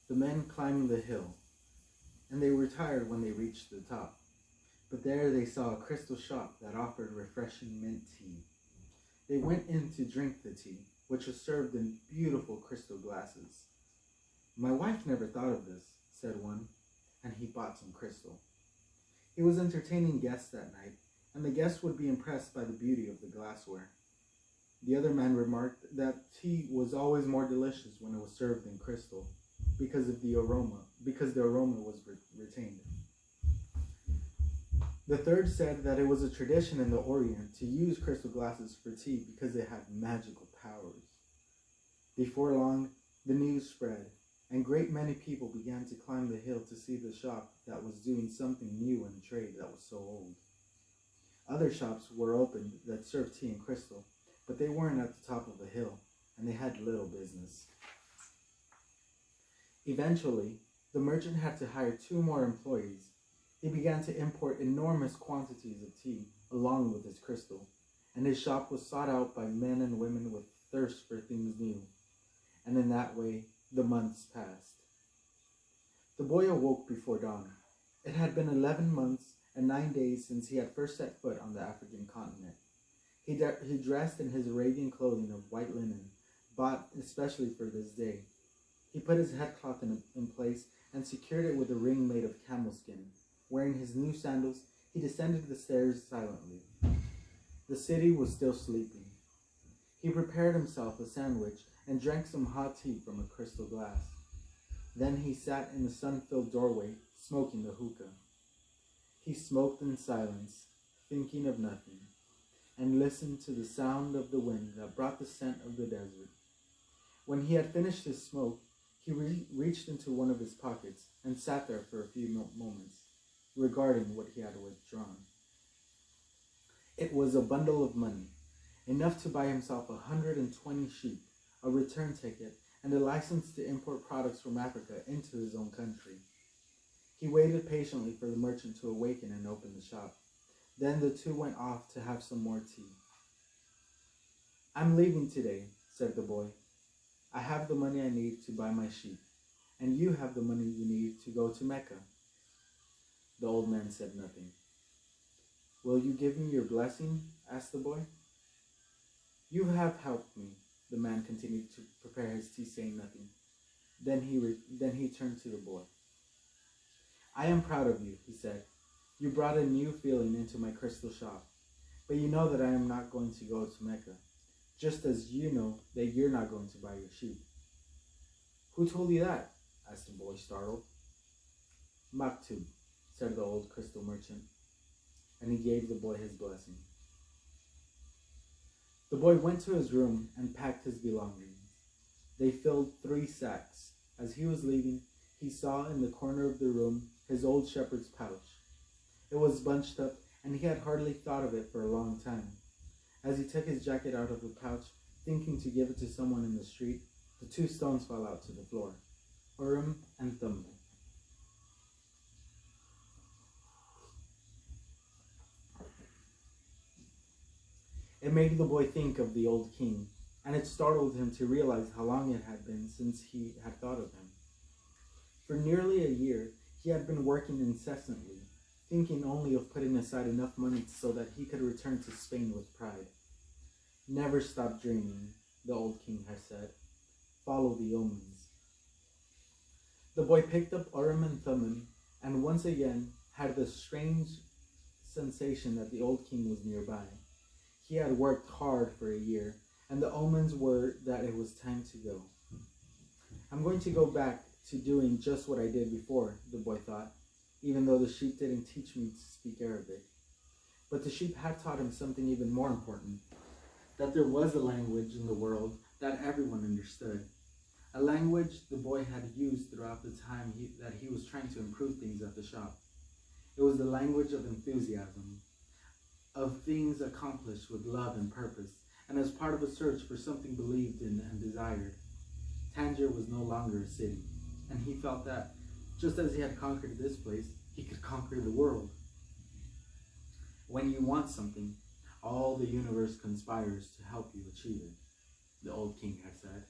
the men climbed the hill, and they were tired when they reached the top. But there they saw a crystal shop that offered refreshing mint tea. They went in to drink the tea, which was served in beautiful crystal glasses. "My wife never thought of this," said one, and he bought some crystal. He was entertaining guests that night, and the guests would be impressed by the beauty of the glassware. The other man remarked that tea was always more delicious when it was served in crystal, because the aroma was retained. The third said that it was a tradition in the Orient to use crystal glasses for tea because they had magical powers. Before long, the news spread, and great many people began to climb the hill to see the shop that was doing something new in trade that was so old. Other shops were opened that served tea in crystal, but they weren't at the top of the hill, and they had little business. Eventually, the merchant had to hire 2 more employees. He began to import enormous quantities of tea along with his crystal, and his shop was sought out by men and women with thirst for things new. And in that way, the months passed. The boy awoke before dawn. It had been 11 months and 9 days since he had first set foot on the African continent. He dressed in his Arabian clothing of white linen, bought especially for this day. He put his headcloth in place and secured it with a ring made of camel skin. Wearing his new sandals, he descended the stairs silently. The city was still sleeping. He prepared himself a sandwich and drank some hot tea from a crystal glass. Then he sat in the sun-filled doorway, smoking the hookah. He smoked in silence, thinking of nothing, and listened to the sound of the wind that brought the scent of the desert. When he had finished his smoke, he reached into one of his pockets and sat there for a few moments, regarding what he had withdrawn. It was a bundle of money, enough to buy himself 120 sheep, a return ticket, and a license to import products from Africa into his own country. He waited patiently for the merchant to awaken and open the shop. Then the 2 went off to have some more tea. "I'm leaving today," said the boy. "I have the money I need to buy my sheep, and you have the money you need to go to Mecca." The old man said nothing. "Will you give me your blessing?" asked the boy. "You have helped me," the man continued to prepare his tea, saying nothing. Then he turned to the boy. "I am proud of you," he said. "You brought a new feeling into my crystal shop. But you know that I am not going to go to Mecca, just as you know that you're not going to buy your sheep." "Who told you that?" asked the boy, startled. "Maktub," said the old crystal merchant, and he gave the boy his blessing. The boy went to his room and packed his belongings. They filled 3 sacks. As he was leaving, he saw in the corner of the room his old shepherd's pouch. It was bunched up, and he had hardly thought of it for a long time. As he took his jacket out of the pouch, thinking to give it to someone in the street, the 2 stones fell out to the floor. Urim and Thummim. It made the boy think of the old king, and it startled him to realize how long it had been since he had thought of him. For nearly a year, he had been working incessantly, thinking only of putting aside enough money so that he could return to Spain with pride. "Never stop dreaming," the old king had said. "Follow the omens." The boy picked up Urim and Thummim, and once again had the strange sensation that the old king was nearby. He had worked hard for a year, and the omens were that it was time to go. "I'm going to go back to doing just what I did before," the boy thought, even though the sheep didn't teach me to speak Arabic. But the sheep had taught him something even more important, that there was a language in the world that everyone understood, a language the boy had used throughout the time that he was trying to improve things at the shop. It was the language of enthusiasm, of things accomplished with love and purpose, and as part of a search for something believed in and desired. Tangier was no longer a city, and he felt that, just as he had conquered this place, he could conquer the world. "When you want something, all the universe conspires to help you achieve it," the old king had said.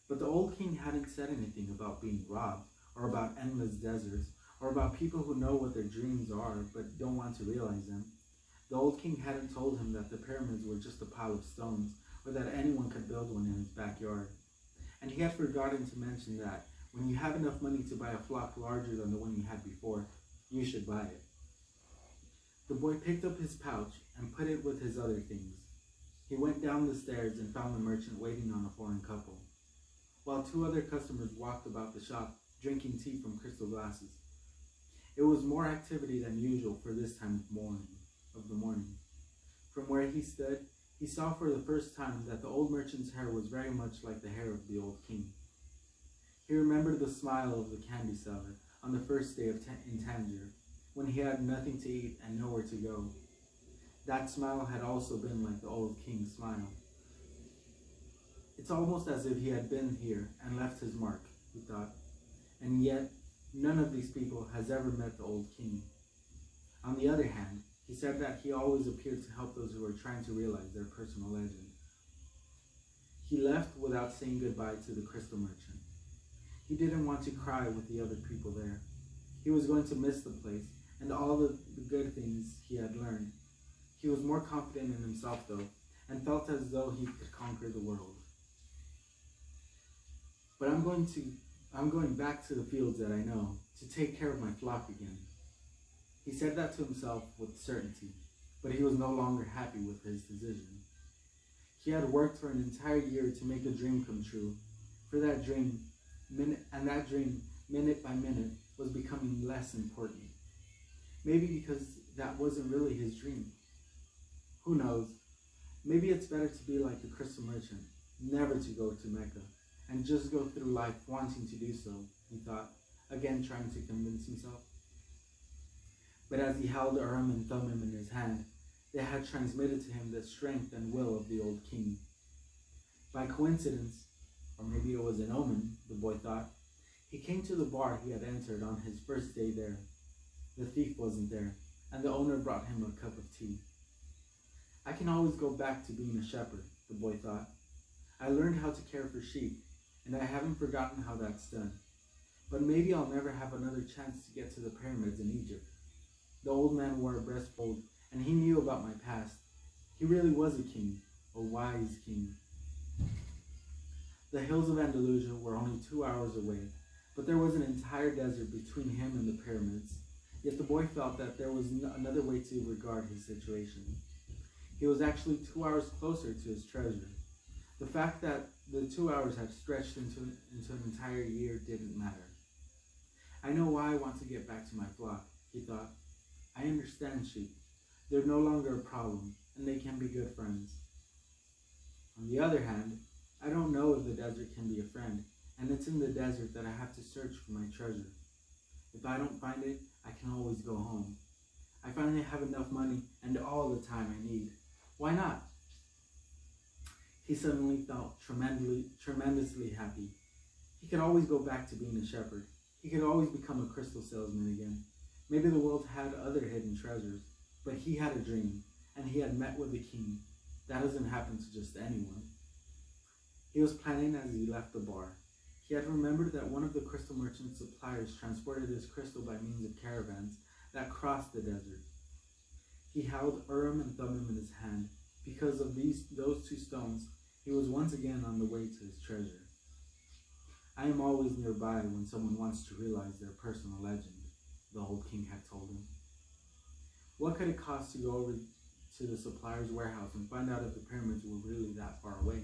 But the old king hadn't said anything about being robbed, or about endless deserts, or about people who know what their dreams are but don't want to realize them. The old king hadn't told him that the pyramids were just a pile of stones, or that anyone could build one in his backyard. And he had forgotten to mention that when you have enough money to buy a flock larger than the one you had before, you should buy it. The boy picked up his pouch and put it with his other things. He went down the stairs and found the merchant waiting on a foreign couple, while two other customers walked about the shop, drinking tea from crystal glasses. It was more activity than usual for this time of the morning. From where he stood, he saw for the first time that the old merchant's hair was very much like the hair of the old king. He remembered the smile of the candy seller on the first day in Tangier, when he had nothing to eat and nowhere to go. That smile had also been like the old king's smile. It's almost as if he had been here and left his mark, he thought, and yet none of these people has ever met the old king. On the other hand, he said that he always appeared to help those who were trying to realize their personal legend. He left without saying goodbye to the crystal merchant. He didn't want to cry with the other people there. He was going to miss the place and all the good things he had learned. He was more confident in himself, though, and felt as though he could conquer the world. But I'm going back to the fields that I know, to take care of my flock again. He said that to himself with certainty, but he was no longer happy with his decision. He had worked for an entire year to make a dream come true. For that dream, minute by minute, was becoming less important. Maybe because that wasn't really his dream. Who knows? Maybe it's better to be like the crystal merchant, never to go to Mecca, and just go through life wanting to do so, he thought, again trying to convince himself. But as he held Urim and Thummim in his hand, they had transmitted to him the strength and will of the old king. By coincidence, or maybe it was an omen, the boy thought, he came to the bar he had entered on his first day there. The thief wasn't there, and the owner brought him a cup of tea. I can always go back to being a shepherd, the boy thought. I learned how to care for sheep, and I haven't forgotten how that's done. But maybe I'll never have another chance to get to the pyramids in Egypt. The old man wore a breastplate, and he knew about my past. He really was a king, a wise king. The hills of Andalusia were only 2 hours away, but there was an entire desert between him and the pyramids. Yet the boy felt that there was another way to regard his situation. He was actually 2 hours closer to his treasure. The fact that the 2 hours had stretched into an entire year didn't matter. I know why I want to get back to my flock, he thought. I understand sheep. They're no longer a problem, and they can be good friends. On the other hand, I don't know if the desert can be a friend, and it's in the desert that I have to search for my treasure. If I don't find it, I can always go home. I finally have enough money and all the time I need. Why not? He suddenly felt tremendously happy. He could always go back to being a shepherd. He could always become a crystal salesman again. Maybe the world had other hidden treasures, but he had a dream, and he had met with the king. That doesn't happen to just anyone. He was planning as he left the bar. He had remembered that one of the crystal merchant's suppliers transported his crystal by means of caravans that crossed the desert. He held Urim and Thummim in his hand. Because of those two stones, he was once again on the way to his treasure. I am always nearby when someone wants to realize their personal legend, the old king had told him. What could it cost to go over to the supplier's warehouse and find out if the pyramids were really that far away?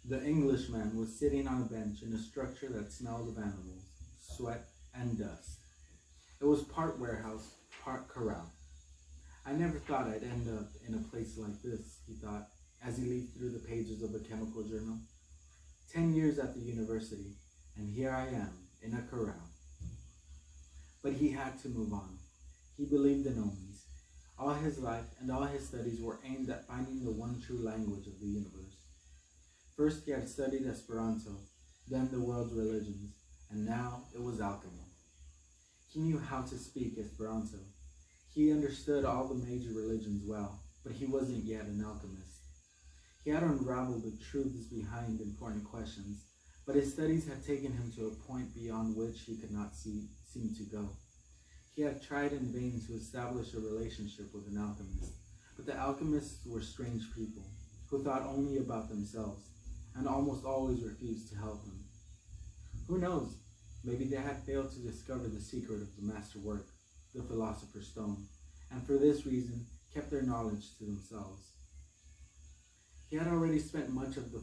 The Englishman was sitting on a bench in a structure that smelled of animals, sweat, and dust. It was part warehouse, part corral. I never thought I'd end up in a place like this, he thought, as he leafed through the pages of a chemical journal. 10 years at the university, and here I am, in a corral. But he had to move on. He believed in omens. All his life and all his studies were aimed at finding the one true language of the universe. First he had studied Esperanto, then the world's religions, And now it was alchemy. He knew how to speak Esperanto. He understood all the major religions well, but he wasn't yet an alchemist. He had unraveled the truths behind important questions, but his studies had taken him to a point beyond which he could not seem to go. He had tried in vain to establish a relationship with an alchemist, but the alchemists were strange people who thought only about themselves and almost always refused to help him. Who knows? Maybe they had failed to discover the secret of the masterwork, the Philosopher's Stone, and for this reason kept their knowledge to themselves. He had already spent much of the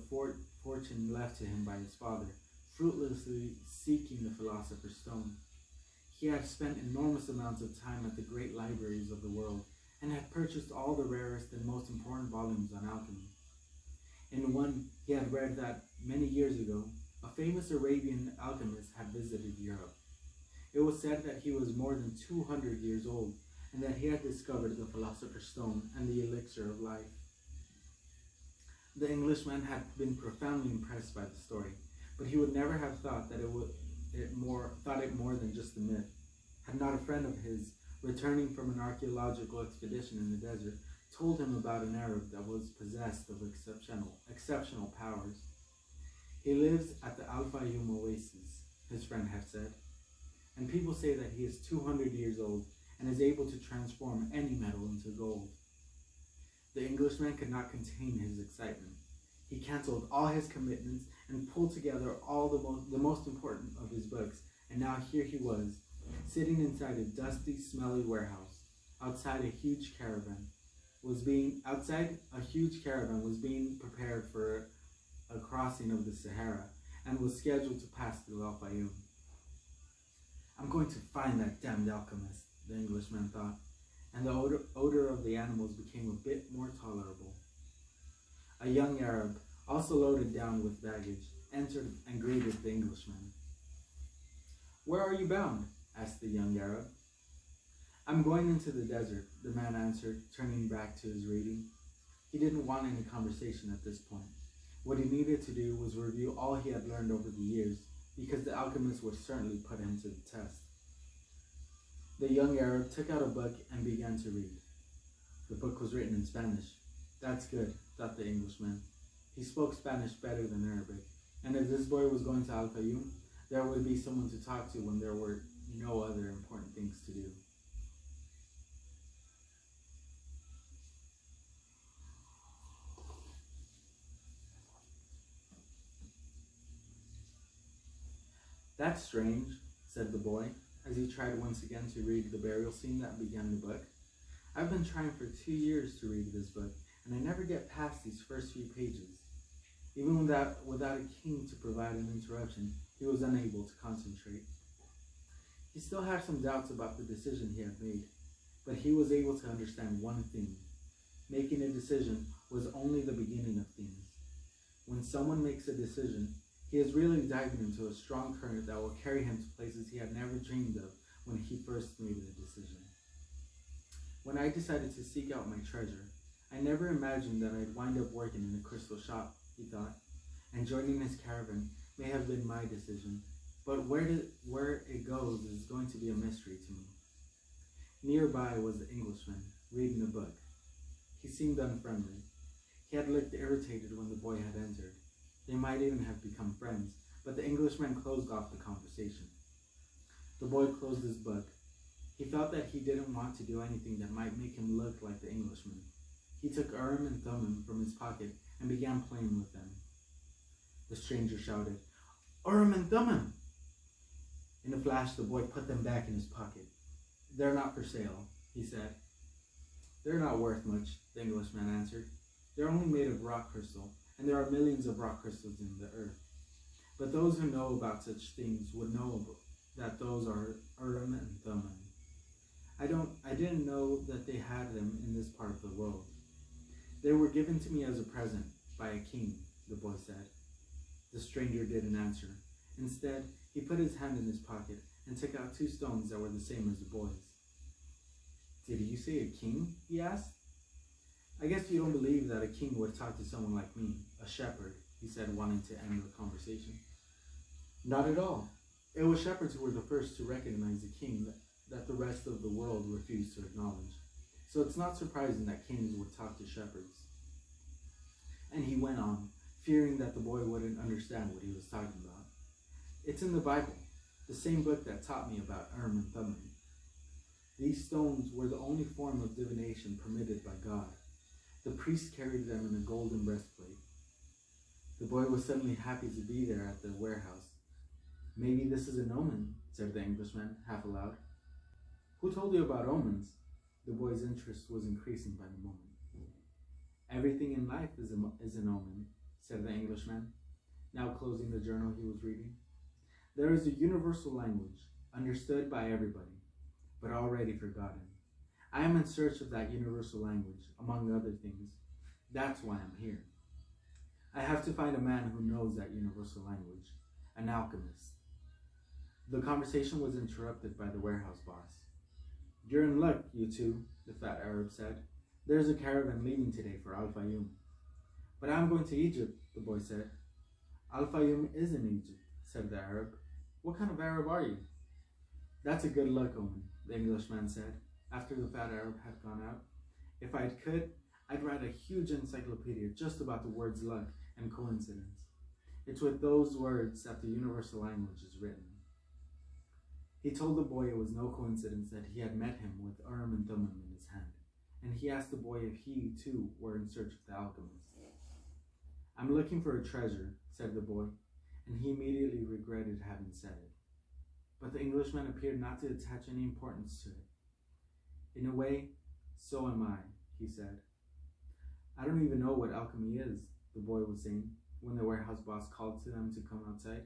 fortune left to him by his father, fruitlessly seeking the Philosopher's Stone. He had spent enormous amounts of time at the great libraries of the world, and had purchased all the rarest and most important volumes on alchemy. In one, he had read that, many years ago, a famous Arabian alchemist had visited Europe. It was said that he was more than 200 years old, and that he had discovered the Philosopher's Stone and the elixir of life. The Englishman had been profoundly impressed by the story, but he would never have thought that it more than just a myth. Had not a friend of his, returning from an archaeological expedition in the desert, told him about an Arab that was possessed of exceptional powers. He lives at the Al-Fayoum oasis, his friend had said, and people say that he is 200 years old and is able to transform any metal into gold. The Englishman could not contain his excitement. He cancelled all his commitments and pulled together all the most important of his books, and now here he was, sitting inside a dusty, smelly warehouse. Outside a huge caravan was being prepared for a crossing of the Sahara and was scheduled to pass through Al Fayoum. I'm going to find that damned alchemist, the Englishman thought, and the odor of the animals became a bit more tolerable. A young Arab, also loaded down with baggage, entered and greeted the Englishman. "Where are you bound?" asked the young Arab. "I'm going into the desert," the man answered, turning back to his reading. He didn't want any conversation at this point. What he needed to do was review all he had learned over the years, because the alchemist would certainly put him to the test. The young Arab took out a book and began to read. The book was written in Spanish. That's good, thought the Englishman. He spoke Spanish better than Arabic, and if this boy was going to Al Fayoum, there would be someone to talk to when there were no other important things to do. "That's strange," said the boy, as he tried once again to read the burial scene that began the book. "I've been trying for 2 years to read this book, and I never get past these first few pages." Even without a king to provide an interruption, he was unable to concentrate. He still had some doubts about the decision he had made, but he was able to understand one thing. Making a decision was only the beginning of things. When someone makes a decision, he is really diving into a strong current that will carry him to places he had never dreamed of when he first made the decision. When I decided to seek out my treasure, I never imagined that I'd wind up working in a crystal shop, he thought, and joining his caravan may have been my decision, but where it goes is going to be a mystery to me. Nearby was the Englishman, reading a book. He seemed unfriendly. He had looked irritated when the boy had entered. They might even have become friends, but the Englishman closed off the conversation. The boy closed his book. He felt that he didn't want to do anything that might make him look like the Englishman. He took Urim and Thummim from his pocket and began playing with them. The stranger shouted, "Urim and Thummim!" In a flash, the boy put them back in his pocket. "They're not for sale," he said. "They're not worth much," the Englishman answered. "They're only made of rock crystal, and there are millions of rock crystals in the earth. But those who know about such things would know that those are Urim and Thummim. I didn't know that they had them in this part of the world. They were given to me as a present by a king," the boy said. The stranger didn't answer. Instead, he put his hand in his pocket and took out 2 stones that were the same as the boy's. "Did you say a king?" he asked. "I guess you don't believe that a king would talk to someone like me, a shepherd," he said, wanting to end the conversation. "Not at all. It was shepherds who were the first to recognize the king that the rest of the world refused to acknowledge. So it's not surprising that kings would talk to shepherds. And he went on, fearing that the boy wouldn't understand what he was talking about. It's in the Bible, the same book that taught me about Urim and Thummim. These stones were the only form of divination permitted by God. The priest carried them in a golden breastplate. The boy was suddenly happy to be there at the warehouse. Maybe this is an omen, said the Englishman, half aloud. Who told you about omens? The boy's interest was increasing by the moment. Everything in life is an omen, said the Englishman, now closing the journal he was reading. There is a universal language, understood by everybody, but already forgotten. I am in search of that universal language, among other things. That's why I'm here. I have to find a man who knows that universal language, an alchemist. The conversation was interrupted by the warehouse boss. You're in luck, you two, the fat Arab said. There's a caravan leaving today for Al-Fayoum. But I'm going to Egypt, the boy said. Al-Fayoum is in Egypt, said the Arab. What kind of Arab are you? That's a good luck omen, the Englishman said, after the fat Arab had gone out. If I could, I'd write a huge encyclopedia just about the words luck and coincidence. It's with those words that the universal language is written. He told the boy it was no coincidence that he had met him with Urim and Thummim in his hand, and he asked the boy if he, too, were in search of the alchemist. I'm looking for a treasure, said the boy, and he immediately regretted having said it. But the Englishman appeared not to attach any importance to it. In a way, so am I, he said. I don't even know what alchemy is, the boy was saying, when the warehouse boss called to them to come outside.